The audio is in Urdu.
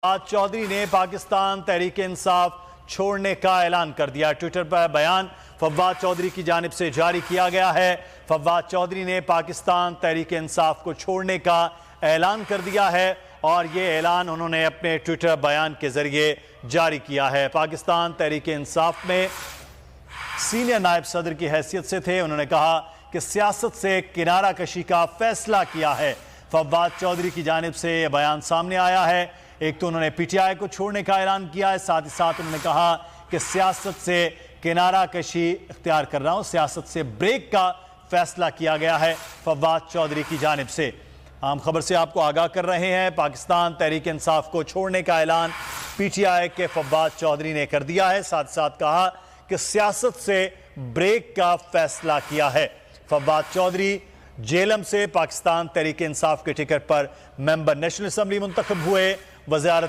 فواد چودھری نے پاکستان تحریک انصاف چھوڑنے کا اعلان کر دیا۔ ٹویٹر پر بیان فواد چودھری کی جانب سے جاری کیا گیا ہے۔ فواد چودھری نے پاکستان تحریک انصاف کو چھوڑنے کا اعلان کر دیا ہے اور یہ اعلان انہوں نے اپنے ٹویٹر بیان کے ذریعے جاری کیا ہے۔ پاکستان تحریک انصاف میں سینئر نائب صدر کی حیثیت سے تھے۔ انہوں نے کہا کہ سیاست سے کنارہ کشی کا فیصلہ کیا ہے۔ فواد چودھری کی جانب سے یہ بیان سامنے آیا ہے۔ ایک تو انہوں نے پی ٹی آئی کو چھوڑنے کا اعلان کیا ہے، ساتھ ہی ساتھ انہوں نے کہا کہ سیاست سے کنارہ کشی اختیار کر رہا ہوں، سیاست سے بریک کا فیصلہ کیا گیا ہے فواد چودھری کی جانب سے۔ عام خبر سے آپ کو آگاہ کر رہے ہیں، پاکستان تحریک انصاف کو چھوڑنے کا اعلان پی ٹی آئی کے فواد چودھری نے کر دیا ہے، ساتھ ساتھ کہا کہ سیاست سے بریک کا فیصلہ کیا ہے۔ فواد چودھری جیلم سے پاکستان تحریک انصاف کے ٹکٹ پر ممبر نیشنل اسمبلی منتخب ہوئے۔ وزارت